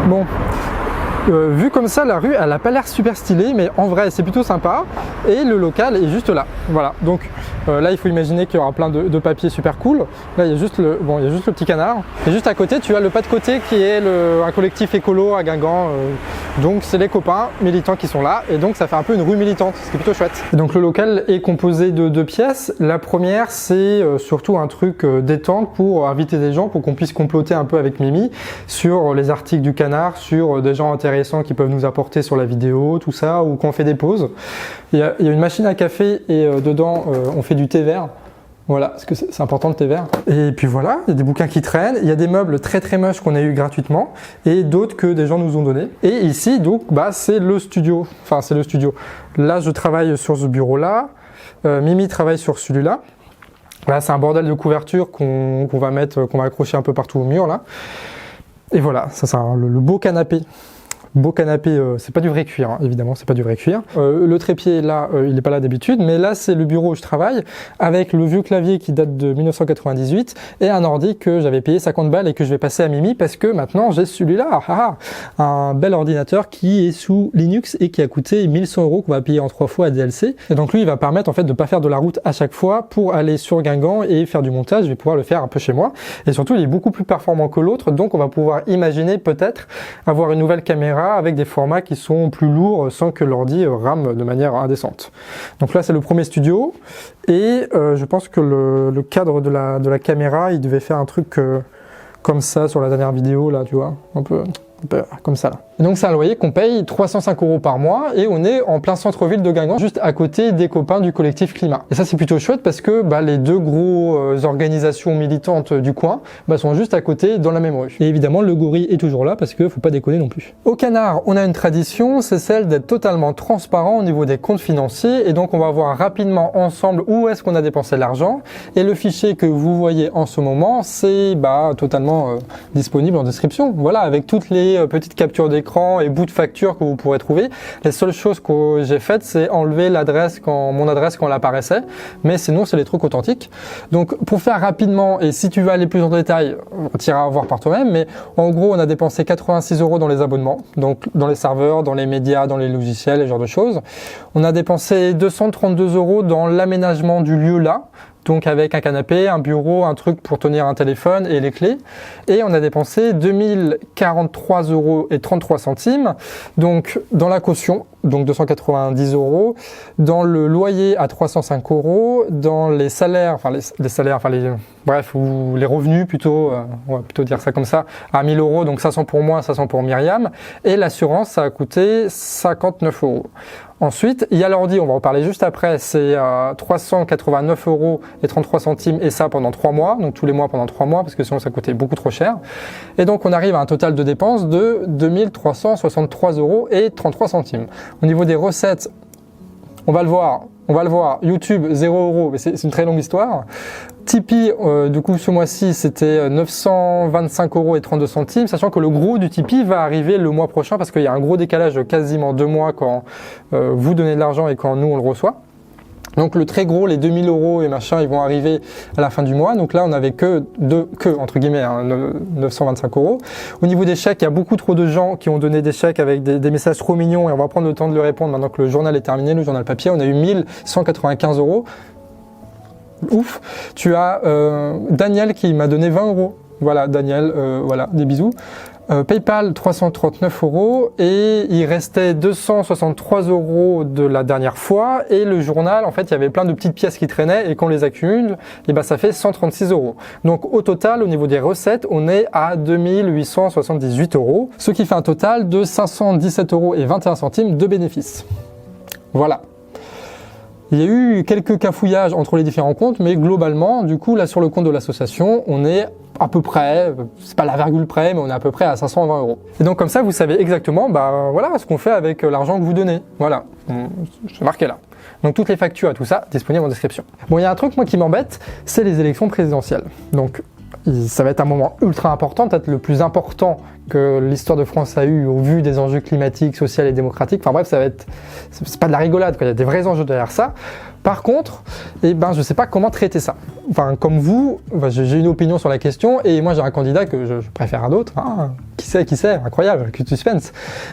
Bon, vu comme ça, la rue, elle n'a pas l'air super stylée, mais en vrai, c'est plutôt sympa. Et le local est juste là. Voilà, donc là, il faut imaginer qu'il y aura plein de papiers super cool. Là, il y a juste le petit canard. Et juste à côté, tu as le pas de côté qui est un collectif écolo à Guingamp. Donc, c'est les copains militants qui sont là. Et donc, ça fait un peu une rue militante, ce qui est plutôt chouette. Et donc, le local est composé de 2 pièces. La première, c'est surtout un truc détente pour inviter des gens, pour qu'on puisse comploter un peu avec Mimi sur les articles du canard, sur des gens intéressants qui peuvent nous apporter sur la vidéo, tout ça, ou quand on fait des pauses. Il y a une machine à café et dedans, on fait du thé vert. Voilà, parce que c'est important le thé vert. Et puis voilà, il y a des bouquins qui traînent, il y a des meubles très très moches qu'on a eu gratuitement et d'autres que des gens nous ont donnés. Et ici, donc, c'est le studio. Enfin, c'est le studio. Là, je travaille sur ce bureau-là. Mimi travaille sur celui-là. Là, c'est un bordel de couverture qu'on va accrocher un peu partout au mur, là. Et voilà, ça c'est le beau canapé. Beau canapé, c'est pas du vrai cuir, hein, évidemment, c'est pas du vrai cuir. Le trépied, là, il n'est pas là d'habitude, mais là, c'est le bureau où je travaille, avec le vieux clavier qui date de 1998, et un ordi que j'avais payé 50 balles et que je vais passer à Mimi, parce que maintenant, j'ai celui-là, un bel ordinateur qui est sous Linux et qui a coûté 1100 € qu'on va payer en 3 fois à DLC. Et donc lui, il va permettre en fait de pas faire de la route à chaque fois pour aller sur Guingamp et faire du montage. Je vais pouvoir le faire un peu chez moi. Et surtout, il est beaucoup plus performant que l'autre, donc on va pouvoir imaginer peut-être avoir une nouvelle caméra avec des formats qui sont plus lourds sans que l'ordi rame de manière indécente. Donc là, c'est le premier studio et je pense que le cadre de la caméra, il devait faire un truc comme ça sur la dernière vidéo, là, tu vois, un peu comme ça là. Et donc c'est un loyer qu'on paye 305 € par mois et on est en plein centre-ville de Guingamp, juste à côté des copains du collectif Climat. Et ça c'est plutôt chouette parce que les 2 grosses organisations militantes du coin sont juste à côté dans la même rue. Et évidemment le gorille est toujours là parce que faut pas déconner non plus. Au Canard, on a une tradition, c'est celle d'être totalement transparent au niveau des comptes financiers et donc on va voir rapidement ensemble où est-ce qu'on a dépensé l'argent et le fichier que vous voyez en ce moment c'est totalement disponible en description. Voilà, avec toutes les petites captures d'écran et bouts de facture que vous pourrez trouver. Les seules choses que j'ai faites, c'est enlever mon adresse quand elle apparaissait, mais sinon c'est les trucs authentiques. Donc pour faire rapidement, et si tu veux aller plus en détail, tu iras voir par toi-même, mais en gros on a dépensé 86 € dans les abonnements, donc dans les serveurs, dans les médias, dans les logiciels, ce genre de choses. On a dépensé 232 € dans l'aménagement du lieu là, donc avec un canapé, un bureau, un truc pour tenir un téléphone et les clés. Et on a dépensé 2043,33 €, donc dans la caution, donc 290 €, dans le loyer à 305 €, dans les salaires, ou les revenus plutôt, on va plutôt dire ça comme ça, à 1000 €, donc 500 pour moi, 500 pour Myriam, et l'assurance ça a coûté 59 €. Ensuite, il y a l'ordi, on va en parler juste après, c'est 389,33 €, et ça pendant 3 mois, donc tous les mois pendant 3 mois, parce que sinon ça coûtait beaucoup trop cher. Et donc on arrive à un total de dépenses de 2363,33 €. Au niveau des recettes, on va le voir, YouTube 0 €, mais c'est une très longue histoire. Tipeee, du coup ce mois-ci c'était 925,32 €, sachant que le gros du Tipeee va arriver le mois prochain parce qu'il y a un gros décalage de quasiment 2 mois quand vous donnez de l'argent et quand nous on le reçoit. Donc le très gros, les 2000 € et machin, ils vont arriver à la fin du mois. Donc là, on n'avait que entre guillemets, 925 €. Au niveau des chèques, il y a beaucoup trop de gens qui ont donné des chèques avec des messages trop mignons et on va prendre le temps de le répondre maintenant que le journal est terminé, le journal papier. On a eu 1195 €. Ouf. Tu as Daniel qui m'a donné 20 €. Voilà, Daniel, voilà, des bisous. PayPal 339 € et il restait 263 € de la dernière fois et le journal, en fait, il y avait plein de petites pièces qui traînaient et qu'on les accumule, et ça fait 136 €. Donc au total, au niveau des recettes, on est à 2878 €, ce qui fait un total de 517,21 € de bénéfices. Voilà. Il y a eu quelques cafouillages entre les différents comptes, mais globalement, du coup, là sur le compte de l'association, on est à peu près, c'est pas la virgule près, mais on est à peu près à 520 €. Et donc comme ça, vous savez exactement, voilà, ce qu'on fait avec l'argent que vous donnez. Voilà, c'est marqué là. Donc toutes les factures et tout ça, disponibles en description. Bon, il y a un truc moi qui m'embête, c'est les élections présidentielles. Donc ça va être un moment ultra important, peut-être le plus important que l'histoire de France a eu au vu des enjeux climatiques, sociaux et démocratiques. Enfin bref, c'est pas de la rigolade, quoi. Il y a des vrais enjeux derrière ça. Par contre, je ne sais pas comment traiter ça. Enfin, comme vous, j'ai une opinion sur la question et moi j'ai un candidat que je préfère à d'autres. Ah, qui sait, incroyable, que suspense.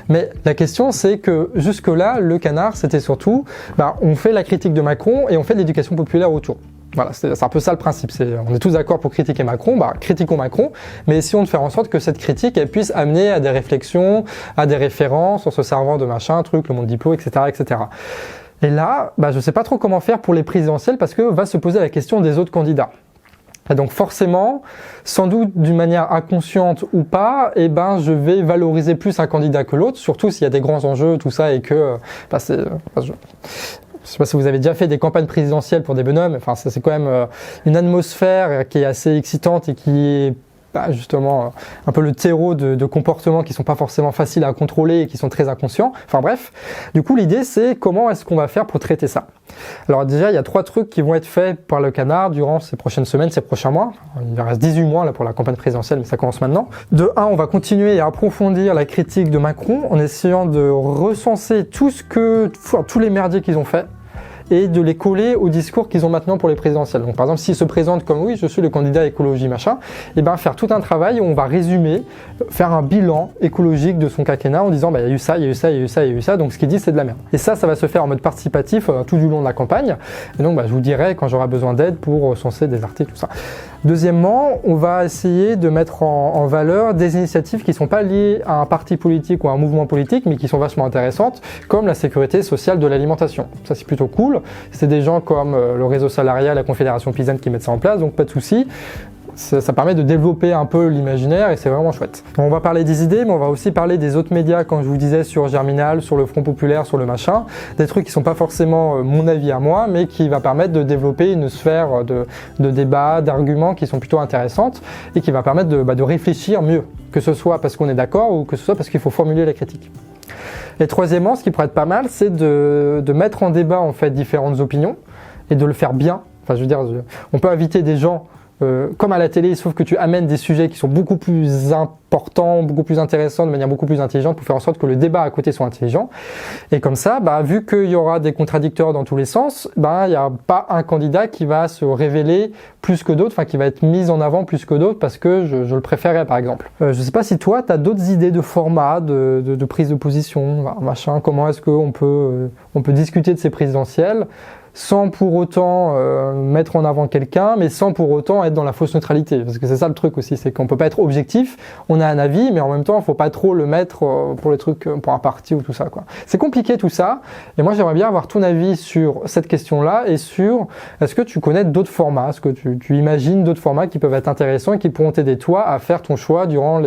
Mais la question c'est que jusque-là, le canard c'était surtout, on fait la critique de Macron et on fait de l'éducation populaire autour. Voilà, c'est un peu ça le principe. On est tous d'accord pour critiquer Macron, critiquons Macron, mais essayons de faire en sorte que cette critique elle puisse amener à des réflexions, à des références en se servant de machin, truc, le monde diplo, etc., etc. Et là, je ne sais pas trop comment faire pour les présidentielles parce que va se poser la question des autres candidats. Et donc forcément, sans doute d'une manière inconsciente ou pas, je vais valoriser plus un candidat que l'autre, surtout s'il y a des grands enjeux, tout ça, et que je sais pas si vous avez déjà fait des campagnes présidentielles pour des bonhommes, enfin c'est quand même une atmosphère qui est assez excitante et qui est justement un peu le terreau de comportements qui sont pas forcément faciles à contrôler et qui sont très inconscients. Enfin bref, du coup l'idée c'est comment est-ce qu'on va faire pour traiter ça. Alors déjà il y a 3 trucs qui vont être faits par le canard durant ces prochaines semaines, ces prochains mois. Il reste 18 mois là pour la campagne présidentielle mais ça commence maintenant. De 1, on va continuer à approfondir la critique de Macron en essayant de recenser tous les merdiers qu'ils ont fait et de les coller au discours qu'ils ont maintenant pour les présidentielles. Donc par exemple, s'ils se présentent comme oui, je suis le candidat écologie machin, faire tout un travail où on va résumer, faire un bilan écologique de son quinquennat en disant il y a eu ça, il y a eu ça, il y a eu ça, il y a eu ça, donc ce qu'il dit c'est de la merde. Et ça va se faire en mode participatif tout du long de la campagne. Et donc je vous dirai quand j'aurai besoin d'aide pour recenser des articles, tout ça. Deuxièmement, on va essayer de mettre en valeur des initiatives qui ne sont pas liées à un parti politique ou à un mouvement politique, mais qui sont vachement intéressantes, comme la sécurité sociale de l'alimentation. Ça c'est plutôt cool. C'est des gens comme le réseau salarial, la Confédération paysanne qui mettent ça en place, donc pas de souci. Ça permet de développer un peu l'imaginaire et c'est vraiment chouette. On va parler des idées, mais on va aussi parler des autres médias, comme je vous disais, sur Germinal, sur le Front Populaire, sur le machin. Des trucs qui sont pas forcément mon avis à moi, mais qui va permettre de développer une sphère de débat, d'arguments qui sont plutôt intéressantes et qui va permettre de réfléchir mieux, que ce soit parce qu'on est d'accord ou que ce soit parce qu'il faut formuler la critique. Et troisièmement, ce qui pourrait être pas mal, c'est de mettre en débat en fait différentes opinions et de le faire bien. Enfin, je veux dire, on peut inviter des gens comme à la télé, sauf que tu amènes des sujets qui sont beaucoup plus importants, beaucoup plus intéressants, de manière beaucoup plus intelligente pour faire en sorte que le débat à côté soit intelligent. Et comme ça, vu qu'il y aura des contradicteurs dans tous les sens, il n'y a pas un candidat qui va se révéler plus que d'autres, enfin qui va être mis en avant plus que d'autres parce que je le préférais par exemple. Je sais pas si toi, tu as d'autres idées de format, de prise de position, machin, comment est-ce qu'on peut discuter de ces présidentielles sans pour autant mettre en avant quelqu'un, mais sans pour autant être dans la fausse neutralité. Parce que c'est ça le truc aussi, c'est qu'on peut pas être objectif, on a un avis, mais en même temps, il faut pas trop le mettre pour les trucs, pour un parti ou tout ça, quoi. C'est compliqué tout ça, et moi j'aimerais bien avoir ton avis sur cette question-là, et sur, est-ce que tu connais d'autres formats, est-ce que tu imagines d'autres formats qui peuvent être intéressants et qui pourront t'aider toi à faire ton choix durant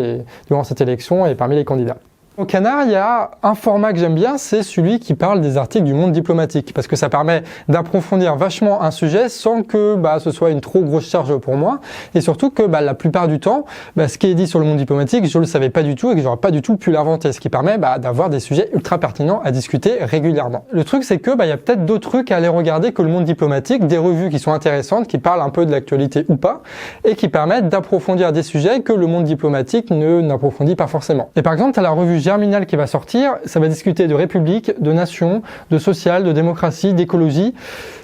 cette élection et parmi les candidats. Au canard, il y a un format que j'aime bien, c'est celui qui parle des articles du monde diplomatique, parce que ça permet d'approfondir vachement un sujet sans que ce soit une trop grosse charge pour moi, et surtout que la plupart du temps, ce qui est dit sur le monde diplomatique, je le savais pas du tout et que j'aurais pas du tout pu l'inventer, ce qui permet d'avoir des sujets ultra pertinents à discuter régulièrement. Le truc, c'est que il y a peut-être d'autres trucs à aller regarder que le monde diplomatique, des revues qui sont intéressantes, qui parlent un peu de l'actualité ou pas, et qui permettent d'approfondir des sujets que le monde diplomatique n'approfondit pas forcément. Et par exemple, tu as la revue Germinal qui va sortir, ça va discuter de république, de nation, de social, de démocratie, d'écologie.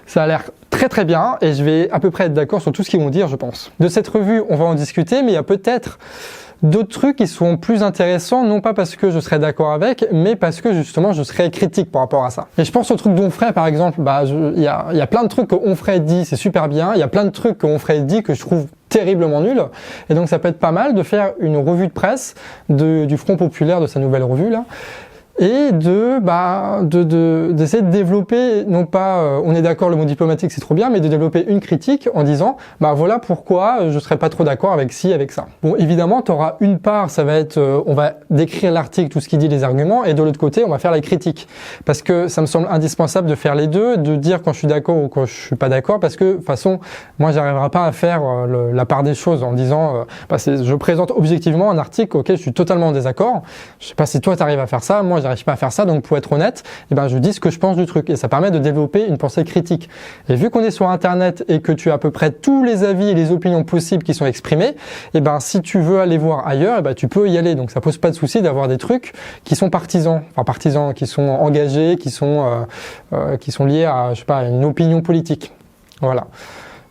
Ça a l'air très très bien et je vais à peu près être d'accord sur tout ce qu'ils vont dire, je pense. De cette revue, on va en discuter, mais il y a peut-être d'autres trucs qui sont plus intéressants, non pas parce que je serais d'accord avec, mais parce que justement je serais critique par rapport à ça. Et je pense au truc d'Onfray par exemple, il y a plein de trucs que Onfray dit, c'est super bien, il y a plein de trucs que Onfray dit que je trouve terriblement nul, et donc ça peut être pas mal de faire une revue de presse du Front Populaire, de sa nouvelle revue là, et d'essayer de développer, non pas on est d'accord le mot diplomatique c'est trop bien, mais de développer une critique en disant voilà pourquoi je serais pas trop d'accord avec ci, avec ça. Bon, évidemment tu auras une part, ça va être on va décrire l'article, tout ce qu'il dit, les arguments, et de l'autre côté on va faire la critique, parce que ça me semble indispensable de faire les deux, de dire quand je suis d'accord ou quand je suis pas d'accord, parce que de toute façon moi j'arriverai pas à faire la part des choses en disant je présente objectivement un article auquel je suis totalement en désaccord. Je sais pas si toi tu arrives à faire ça, moi j'arrive pas à faire ça, donc pour être honnête, eh ben, je dis ce que je pense du truc et ça permet de développer une pensée critique. Et vu qu'on est sur Internet et que tu as à peu près tous les avis et les opinions possibles qui sont exprimés, eh ben, si tu veux aller voir ailleurs, eh ben, tu peux y aller. Donc ça pose pas de souci d'avoir des trucs qui sont partisans, qui sont engagés, qui sont liés à, je sais pas, une opinion politique. Voilà.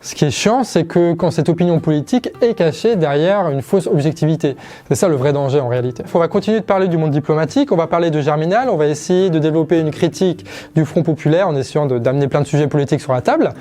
Ce qui est chiant, c'est que quand cette opinion politique est cachée derrière une fausse objectivité. C'est ça le vrai danger en réalité. On va continuer de parler du monde diplomatique, on va parler de Germinal, on va essayer de développer une critique du Front populaire en essayant d'amener plein de sujets politiques sur la table.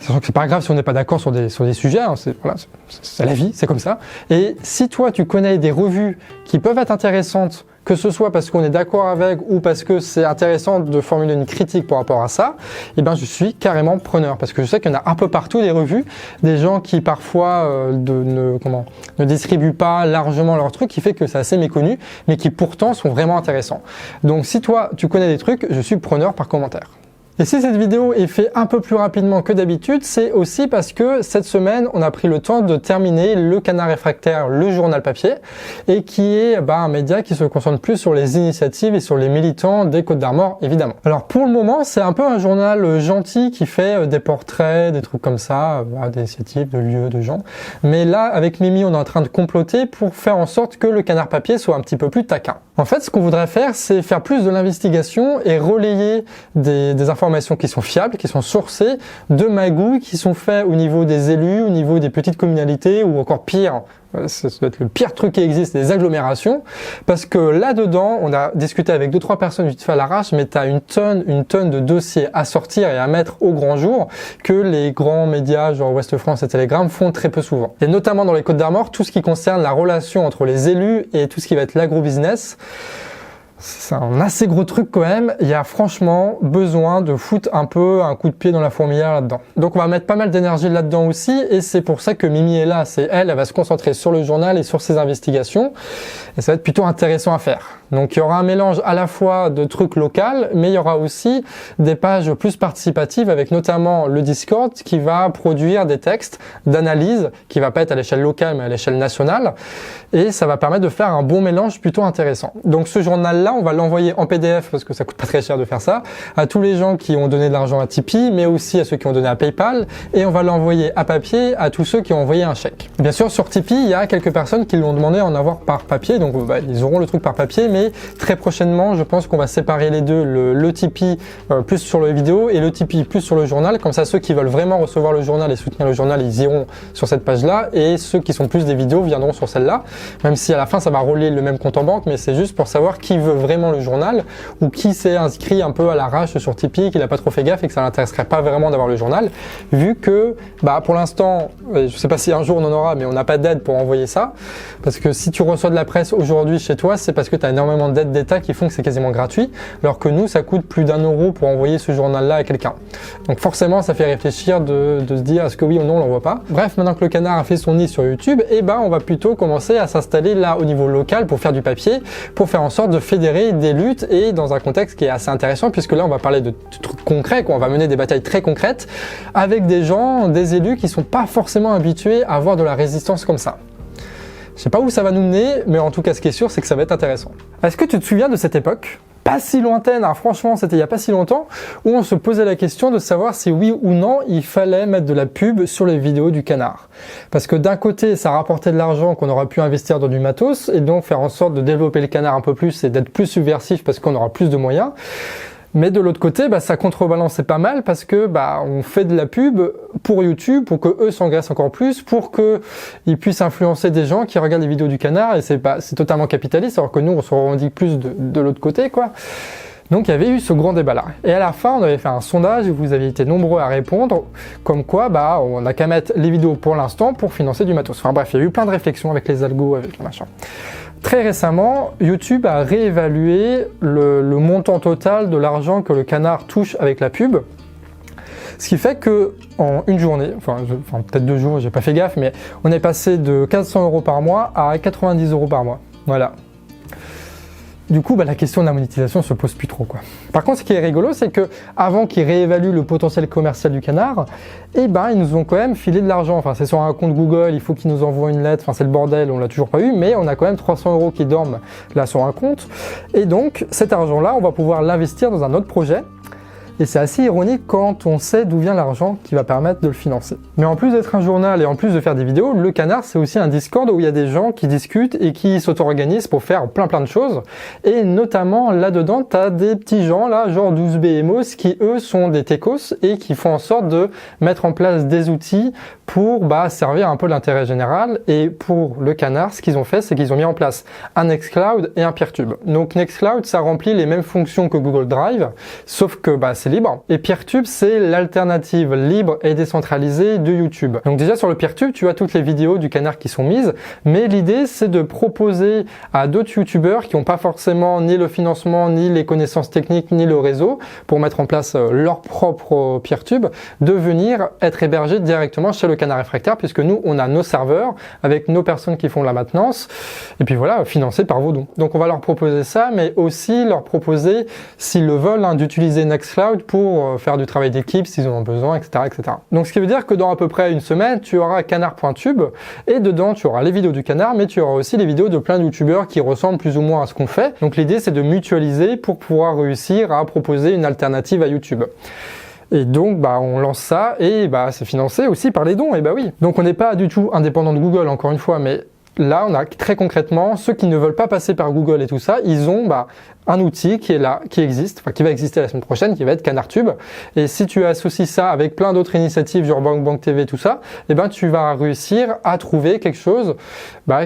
C'est pas grave si on n'est pas d'accord sur des sujets, hein, c'est la vie, c'est comme ça. Et si toi tu connais des revues qui peuvent être intéressantes, que ce soit parce qu'on est d'accord avec ou parce que c'est intéressant de formuler une critique par rapport à ça, eh ben je suis carrément preneur parce que je sais qu'il y en a un peu partout des revues, des gens qui parfois ne distribuent pas largement leurs trucs, qui fait que c'est assez méconnu, mais qui pourtant sont vraiment intéressants. Donc si toi tu connais des trucs, je suis preneur par commentaire. Et si cette vidéo est faite un peu plus rapidement que d'habitude, c'est aussi parce que cette semaine, on a pris le temps de terminer Le Canard réfractaire, le journal papier, et qui est un média qui se concentre plus sur les initiatives et sur les militants des Côtes-d'Armor, évidemment. Alors pour le moment, c'est un peu un journal gentil qui fait des portraits, des trucs comme ça, des initiatives, de lieux, de gens. Mais là, avec Mimi, on est en train de comploter pour faire en sorte que Le Canard papier soit un petit peu plus taquin. En fait, ce qu'on voudrait faire, c'est faire plus de l'investigation et relayer des informations qui sont fiables, qui sont sourcées de magouilles qui sont faits au niveau des élus, au niveau des petites communalités ou encore pire, ça doit être le pire truc qui existe, des agglomérations, parce que là-dedans, on a discuté avec 2-3 personnes vite fait à l'arrache, mais tu as une tonne de dossiers à sortir et à mettre au grand jour que les grands médias genre Ouest France et Telegram font très peu souvent. Et notamment dans les Côtes-d'Armor, tout ce qui concerne la relation entre les élus et tout ce qui va être l'agro-business, c'est un assez gros truc quand même, il y a franchement besoin de foutre un peu un coup de pied dans la fourmilière là-dedans. Donc on va mettre pas mal d'énergie là-dedans aussi et c'est pour ça que Mimi est là, elle va se concentrer sur le journal et sur ses investigations et ça va être plutôt intéressant à faire. Donc il y aura un mélange à la fois de trucs locaux, mais il y aura aussi des pages plus participatives avec notamment le Discord qui va produire des textes d'analyse qui va pas être à l'échelle locale mais à l'échelle nationale et ça va permettre de faire un bon mélange plutôt intéressant. Donc ce journal-là, on va l'envoyer en PDF parce que ça coûte pas très cher de faire ça, à tous les gens qui ont donné de l'argent à Tipeee, mais aussi à ceux qui ont donné à PayPal, et on va l'envoyer à papier à tous ceux qui ont envoyé un chèque. Bien sûr, sur Tipeee, il y a quelques personnes qui l'ont demandé à en avoir par papier, donc ils auront le truc par papier, mais très prochainement, je pense qu'on va séparer les deux, le Tipeee plus sur le vidéo et le Tipeee plus sur le journal, comme ça ceux qui veulent vraiment recevoir le journal et soutenir le journal, ils iront sur cette page-là, et ceux qui sont plus des vidéos viendront sur celle-là, même si à la fin ça va relier le même compte en banque, mais c'est juste pour savoir qui veut vraiment le journal ou qui s'est inscrit un peu à l'arrache sur Tipeee, qui n'a pas trop fait gaffe et que ça l'intéresserait pas vraiment d'avoir le journal, vu que pour l'instant, je sais pas si un jour on en aura, mais on n'a pas d'aide pour envoyer ça, parce que si tu reçois de la presse aujourd'hui chez toi, c'est parce que tu as énormément d'aides d'État qui font que c'est quasiment gratuit, alors que nous, ça coûte plus d'1 € pour envoyer ce journal-là à quelqu'un. Donc forcément, ça fait réfléchir de se dire est-ce que oui ou non on l'envoie pas. Bref, maintenant que le canard a fait son nid sur YouTube, on va plutôt commencer à s'installer là au niveau local pour faire du papier, pour faire en sorte de fédérer des luttes et dans un contexte qui est assez intéressant puisque là on va parler de trucs concrets, on va mener des batailles très concrètes avec des gens, des élus qui sont pas forcément habitués à avoir de la résistance comme ça. Je sais pas où ça va nous mener, mais en tout cas ce qui est sûr c'est que ça va être intéressant. Est-ce que tu te souviens de cette époque ? Pas si lointaine, franchement c'était il y a pas si longtemps, où on se posait la question de savoir si oui ou non il fallait mettre de la pub sur les vidéos du canard. Parce que d'un côté ça rapportait de l'argent qu'on aurait pu investir dans du matos et donc faire en sorte de développer le canard un peu plus et d'être plus subversif parce qu'on aura plus de moyens. Mais de l'autre côté, ça contrebalançait pas mal parce que on fait de la pub pour YouTube, pour que eux s'engraissent encore plus, pour que ils puissent influencer des gens qui regardent les vidéos du canard et c'est totalement capitaliste, alors que nous on se revendique plus de l'autre côté, quoi. Donc il y avait eu ce grand débat là. Et à la fin, on avait fait un sondage et vous avez été nombreux à répondre, comme quoi on n'a qu'à mettre les vidéos pour l'instant pour financer du matos. Enfin bref, il y a eu plein de réflexions avec les algos, avec le machin. Très récemment, YouTube a réévalué le montant total de l'argent que le canard touche avec la pub. Ce qui fait que en une journée, peut-être 2 jours, j'ai pas fait gaffe, mais on est passé de 400 € par mois à 90 € par mois. Voilà. Du coup, la question de la monétisation se pose plus trop, quoi. Par contre, ce qui est rigolo, c'est que avant qu'ils réévaluent le potentiel commercial du canard, ils nous ont quand même filé de l'argent. Enfin, c'est sur un compte Google, il faut qu'ils nous envoient une lettre. Enfin, c'est le bordel, on l'a toujours pas eu, mais on a quand même 300 € qui dorment là sur un compte. Et donc, cet argent-là, on va pouvoir l'investir dans un autre projet. Et c'est assez ironique quand on sait d'où vient l'argent qui va permettre de le financer. Mais en plus d'être un journal et en plus de faire des vidéos, le canard c'est aussi un Discord où il y a des gens qui discutent et qui s'auto-organisent pour faire plein de choses. Et notamment là-dedans, tu as des petits gens là, genre 12B et Mos, qui eux sont des techos et qui font en sorte de mettre en place des outils pour servir un peu l'intérêt général. Et pour le canard, ce qu'ils ont fait, c'est qu'ils ont mis en place un Nextcloud et un Peertube. Donc Nextcloud, ça remplit les mêmes fonctions que Google Drive, sauf que c'est libre. Et Peertube, c'est l'alternative libre et décentralisée de YouTube. Donc déjà sur le Peertube, tu as toutes les vidéos du canard qui sont mises, mais l'idée c'est de proposer à d'autres YouTubeurs qui n'ont pas forcément ni le financement, ni les connaissances techniques, ni le réseau pour mettre en place leur propre Peertube, de venir être hébergés directement chez le canard réfractaire, puisque nous on a nos serveurs avec nos personnes qui font la maintenance, et puis voilà, financés par vos dons. Donc on va leur proposer ça, mais aussi leur proposer, s'ils le veulent, d'utiliser Nextcloud pour faire du travail d'équipe s'ils en ont besoin, etc., etc. Donc ce qui veut dire que dans à peu près une semaine, tu auras canard.tube et dedans tu auras les vidéos du canard, mais tu auras aussi les vidéos de plein de youtubeurs qui ressemblent plus ou moins à ce qu'on fait. Donc l'idée c'est de mutualiser pour pouvoir réussir à proposer une alternative à YouTube. Et donc, on lance ça et c'est financé aussi par les dons. Et oui. Donc on n'est pas du tout indépendant de Google, encore une fois, mais là, on a très concrètement ceux qui ne veulent pas passer par Google et tout ça, ils ont un outil qui est là, qui existe, qui va exister la semaine prochaine, qui va être CanardTube. Et si tu associes ça avec plein d'autres initiatives, genre Bank TV, tout ça, tu vas réussir à trouver quelque chose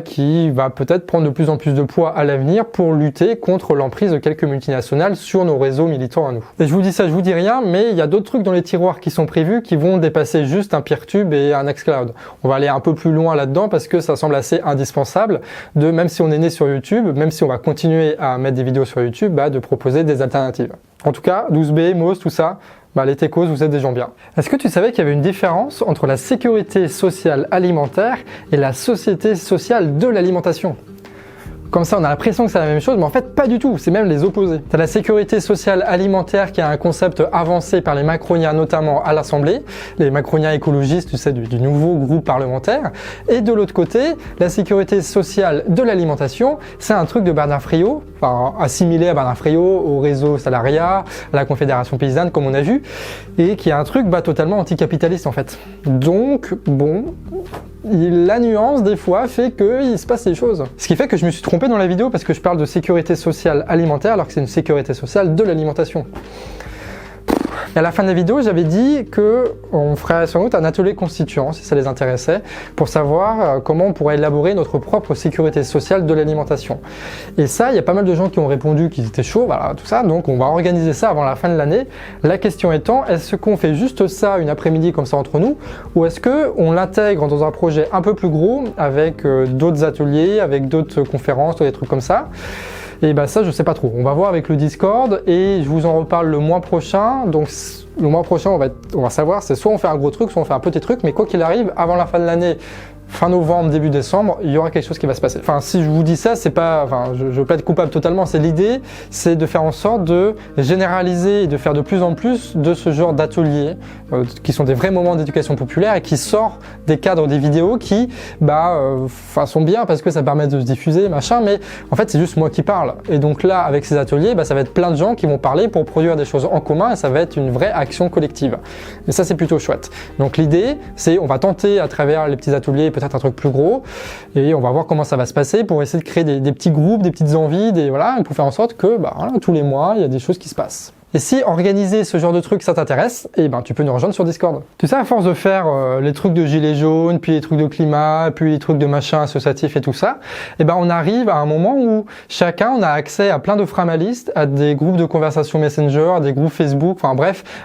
qui va peut-être prendre de plus en plus de poids à l'avenir pour lutter contre l'emprise de quelques multinationales sur nos réseaux militants à nous. Et je vous dis ça, je vous dis rien, mais il y a d'autres trucs dans les tiroirs qui sont prévus qui vont dépasser juste un Peertube et un Nextcloud. On va aller un peu plus loin là-dedans parce que ça semble assez indispensable même si on est né sur YouTube, même si on va continuer à mettre des vidéos sur YouTube, de proposer des alternatives. En tout cas, 12B, Mos, tout ça, les techos, vous êtes des gens bien. Est-ce que tu savais qu'il y avait une différence entre la sécurité sociale alimentaire et la société sociale de l'alimentation ? Comme ça, on a l'impression que c'est la même chose, mais en fait, pas du tout. C'est même les opposés. Tu as la sécurité sociale alimentaire qui est un concept avancé par les macroniens, notamment à l'Assemblée, les macroniens écologistes, tu sais, du nouveau groupe parlementaire. Et de l'autre côté, la sécurité sociale de l'alimentation, c'est un truc de Bernard Friot, assimilé à Bernard Friot, au réseau salariat, à la Confédération paysanne, comme on a vu, et qui est un truc totalement anticapitaliste en fait. Donc, la nuance des fois fait qu'il se passe des choses. Ce qui fait que je me suis trompé dans la vidéo parce que je parle de sécurité sociale alimentaire alors que c'est une sécurité sociale de l'alimentation. Et à la fin de la vidéo, j'avais dit qu'on ferait sans doute un atelier constituant, si ça les intéressait, pour savoir comment on pourrait élaborer notre propre sécurité sociale de l'alimentation. Et ça, il y a pas mal de gens qui ont répondu qu'ils étaient chauds, tout ça, donc on va organiser ça avant la fin de l'année. La question étant, est-ce qu'on fait juste ça une après-midi comme ça entre nous, ou est-ce qu'on l'intègre dans un projet un peu plus gros, avec d'autres ateliers, avec d'autres conférences, des trucs comme ça? Et ça, je sais pas trop. On va voir avec le Discord et je vous en reparle le mois prochain. Donc, le mois prochain, on va savoir, c'est soit on fait un gros truc, soit on fait un petit truc, mais quoi qu'il arrive, avant la fin de l'année, fin novembre, début décembre, il y aura quelque chose qui va se passer. Si je vous dis ça, c'est pas, je plaide coupable totalement. C'est l'idée, c'est de faire en sorte de généraliser et de faire de plus en plus de ce genre d'ateliers qui sont des vrais moments d'éducation populaire et qui sortent des cadres des vidéos qui, sont bien parce que ça permet de se diffuser, machin, mais en fait, c'est juste moi qui parle. Et donc là, avec ces ateliers, ça va être plein de gens qui vont parler pour produire des choses en commun et ça va être une vraie action collective. Et ça, c'est plutôt chouette. Donc l'idée, c'est on va tenter à travers les petits ateliers, peut-être un truc plus gros, et on va voir comment ça va se passer pour essayer de créer des petits groupes, des petites envies, pour faire en sorte que tous les mois, il y a des choses qui se passent. Et si organiser ce genre de trucs ça t'intéresse, tu peux nous rejoindre sur Discord. Tu sais, à force de faire les trucs de gilets jaunes, puis les trucs de climat, puis les trucs de machin associatif et tout ça, on arrive à un moment où chacun on a accès à plein de framalistes, à des groupes de conversation Messenger, à des groupes Facebook,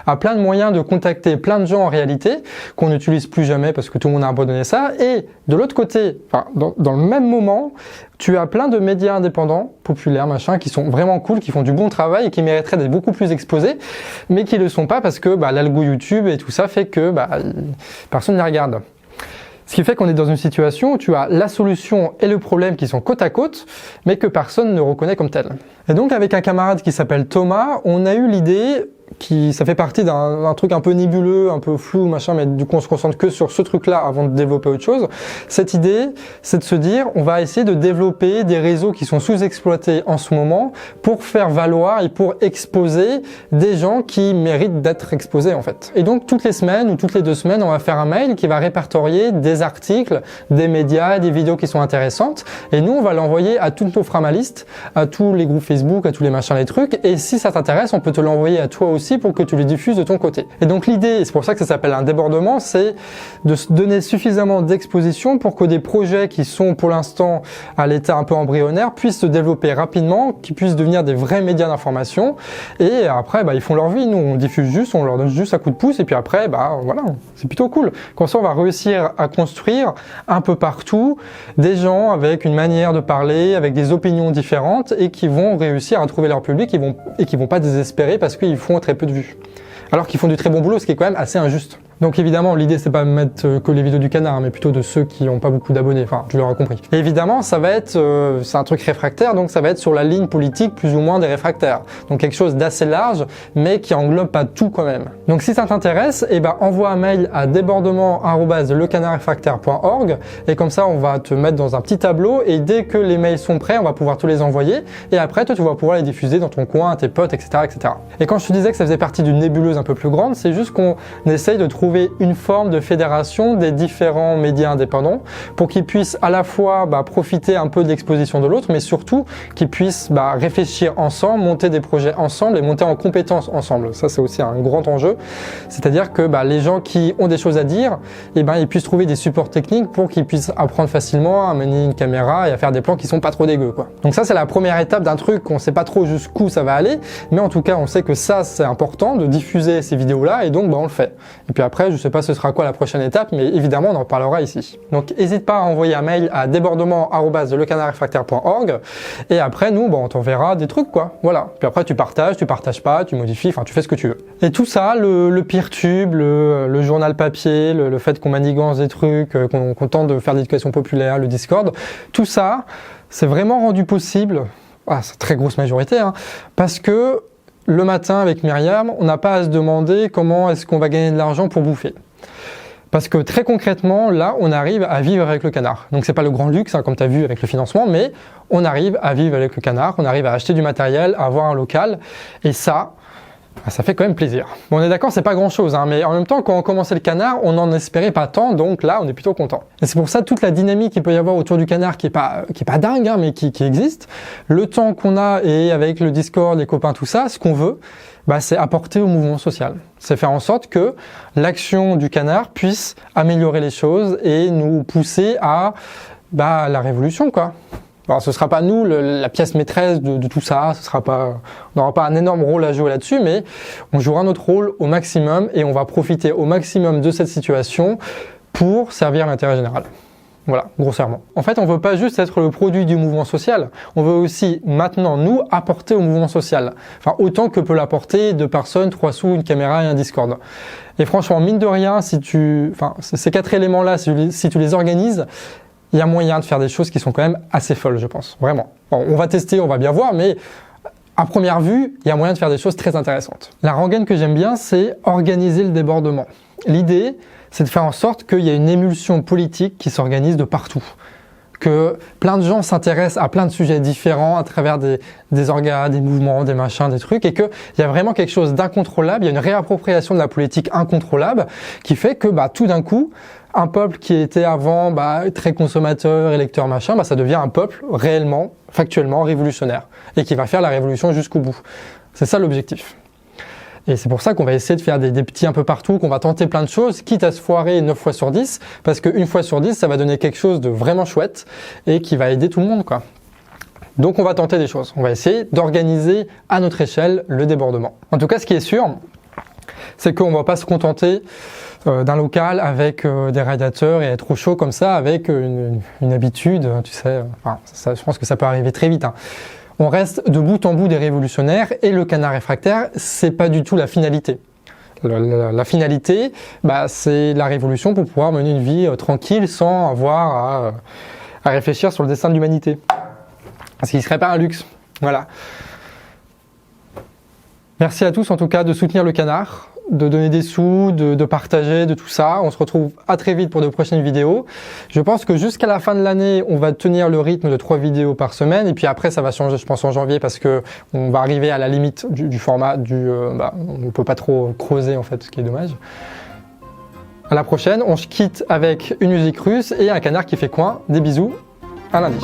à plein de moyens de contacter plein de gens en réalité qu'on n'utilise plus jamais parce que tout le monde a abandonné ça. Et de l'autre côté, dans le même moment, tu as plein de médias indépendants, populaires, qui sont vraiment cool, qui font du bon travail et qui mériteraient d'être beaucoup plus exposés, mais qui ne le sont pas parce que l'algo YouTube et tout ça fait que personne ne les regarde. Ce qui fait qu'on est dans une situation où tu as la solution et le problème qui sont côte à côte, mais que personne ne reconnaît comme tel. Et donc avec un camarade qui s'appelle Thomas, on a eu l'idée ça fait partie d'un truc un peu nébuleux, un peu flou, machin, mais du coup on se concentre que sur ce truc-là avant de développer autre chose. Cette idée, c'est de se dire, on va essayer de développer des réseaux qui sont sous-exploités en ce moment pour faire valoir et pour exposer des gens qui méritent d'être exposés en fait. Et donc toutes les semaines ou toutes les 2 semaines, on va faire un mail qui va répertorier des articles, des médias, des vidéos qui sont intéressantes, et nous on va l'envoyer à toutes nos framalistes, à tous les groupes Facebook, à tous les machins, les trucs, et si ça t'intéresse, on peut te l'envoyer à toi aussi pour que tu les diffuses de ton côté. Et donc l'idée, et c'est pour ça que ça s'appelle un débordement, c'est de se donner suffisamment d'exposition pour que des projets qui sont pour l'instant à l'état un peu embryonnaire puissent se développer rapidement, qui puissent devenir des vrais médias d'information, et après ils font leur vie, nous on diffuse juste, on leur donne juste un coup de pouce, et puis après voilà, c'est plutôt cool. Comme ça on va réussir à construire un peu partout des gens avec une manière de parler, avec des opinions différentes, et qui vont réussir à trouver leur public, et qui vont pas désespérer parce qu'ils font très peu de vues. Alors qu'ils font du très bon boulot, ce qui est quand même assez injuste. Donc évidemment, l'idée c'est pas de mettre que les vidéos du canard, mais plutôt de ceux qui n'ont pas beaucoup d'abonnés, enfin tu l'auras compris. Et évidemment, ça va être, c'est un truc réfractaire, donc ça va être sur la ligne politique plus ou moins des réfractaires. Donc quelque chose d'assez large, mais qui englobe pas tout quand même. Donc si ça t'intéresse, envoie un mail à débordement@lecanardréfractaire.org, et comme ça on va te mettre dans un petit tableau, et dès que les mails sont prêts, on va pouvoir te les envoyer, et après toi tu vas pouvoir les diffuser dans ton coin, à tes potes, etc., etc. Et quand je te disais que ça faisait partie d'une nébuleuse un peu plus grande, c'est juste qu'on essaye de trouver une forme de fédération des différents médias indépendants pour qu'ils puissent à la fois profiter un peu de l'exposition de l'autre, mais surtout qu'ils puissent réfléchir ensemble, monter des projets ensemble et monter en compétences ensemble. Ça, c'est aussi un grand enjeu. C'est-à-dire que les gens qui ont des choses à dire, ils puissent trouver des supports techniques pour qu'ils puissent apprendre facilement à mener une caméra et à faire des plans qui sont pas trop dégueux, quoi. Donc ça, c'est la première étape d'un truc. On sait pas trop jusqu'où ça va aller, mais en tout cas, on sait que ça, c'est important de diffuser ces vidéos-là, et donc on le fait. Et puis après, je sais pas ce sera quoi la prochaine étape, mais évidemment on en parlera ici. Donc n'hésite pas à envoyer un mail à débordement@lecanardréfractaire.org, et après nous on t'enverra des trucs, quoi. Voilà. Puis après tu partages pas, tu modifies, enfin tu fais ce que tu veux. Et tout ça, le Peertube, le journal papier, le fait qu'on manigance des trucs, qu'on tente de faire de l'éducation populaire, le Discord, tout ça, c'est vraiment rendu possible, c'est très grosse majorité, parce que le matin, avec Myriam, on n'a pas à se demander comment est-ce qu'on va gagner de l'argent pour bouffer. Parce que très concrètement, là, on arrive à vivre avec le canard. Donc c'est pas le grand luxe, comme tu as vu avec le financement, mais on arrive à vivre avec le canard, on arrive à acheter du matériel, à avoir un local, et ça fait quand même plaisir. Bon, on est d'accord, c'est pas grand chose, mais en même temps, quand on commençait le canard, on n'en espérait pas tant, donc là, on est plutôt content. Et c'est pour ça toute la dynamique qu'il peut y avoir autour du canard, qui est pas dingue, mais qui existe. Le temps qu'on a, et avec le Discord, les copains, tout ça, ce qu'on veut, c'est apporter au mouvement social. C'est faire en sorte que l'action du canard puisse améliorer les choses et nous pousser à la révolution, quoi. Alors, ce sera pas nous la pièce maîtresse de tout ça, on n'aura pas un énorme rôle à jouer là-dessus, mais on jouera notre rôle au maximum et on va profiter au maximum de cette situation pour servir l'intérêt général. Voilà, grossièrement. En fait, on veut pas juste être le produit du mouvement social, on veut aussi maintenant, nous, apporter au mouvement social. Enfin, autant que peut l'apporter 2 personnes, 3 sous, une caméra et un Discord. Et franchement, mine de rien, ces 4 éléments-là, si tu les organises, il y a moyen de faire des choses qui sont quand même assez folles, je pense. Vraiment. Bon, on va tester, on va bien voir, mais à première vue, il y a moyen de faire des choses très intéressantes. La rengaine que j'aime bien, c'est organiser le débordement. L'idée, c'est de faire en sorte qu'il y ait une émulsion politique qui s'organise de partout. Que plein de gens s'intéressent à plein de sujets différents à travers des organes, des mouvements, des machins, des trucs, et qu'il y a vraiment quelque chose d'incontrôlable, il y a une réappropriation de la politique incontrôlable qui fait que tout d'un coup, un peuple qui était avant très consommateur, électeur, machin, ça devient un peuple réellement, factuellement révolutionnaire et qui va faire la révolution jusqu'au bout. C'est ça l'objectif. Et c'est pour ça qu'on va essayer de faire des petits un peu partout, qu'on va tenter plein de choses, quitte à se foirer 9 fois sur 10, parce qu'une fois sur 10, ça va donner quelque chose de vraiment chouette et qui va aider tout le monde, quoi. Donc on va tenter des choses. On va essayer d'organiser à notre échelle le débordement. En tout cas, ce qui est sûr, c'est qu'on ne va pas se contenter d'un local avec des radiateurs et être au chaud comme ça, avec une habitude, tu sais. Ça, je pense que ça peut arriver très vite. On reste de bout en bout des révolutionnaires et le canard réfractaire, c'est pas du tout la finalité. la finalité, c'est la révolution pour pouvoir mener une vie tranquille sans avoir à réfléchir sur le destin de l'humanité. Ce qui ne serait pas un luxe. Voilà. Merci à tous en tout cas de soutenir le canard, de donner des sous, de partager, de tout ça. On se retrouve à très vite pour de prochaines vidéos. Je pense que jusqu'à la fin de l'année, on va tenir le rythme de 3 vidéos par semaine. Et puis après, ça va changer, je pense, en janvier parce que on va arriver à la limite du format. On ne peut pas trop creuser en fait, ce qui est dommage. À la prochaine, on se quitte avec une musique russe et un canard qui fait coin. Des bisous, à lundi.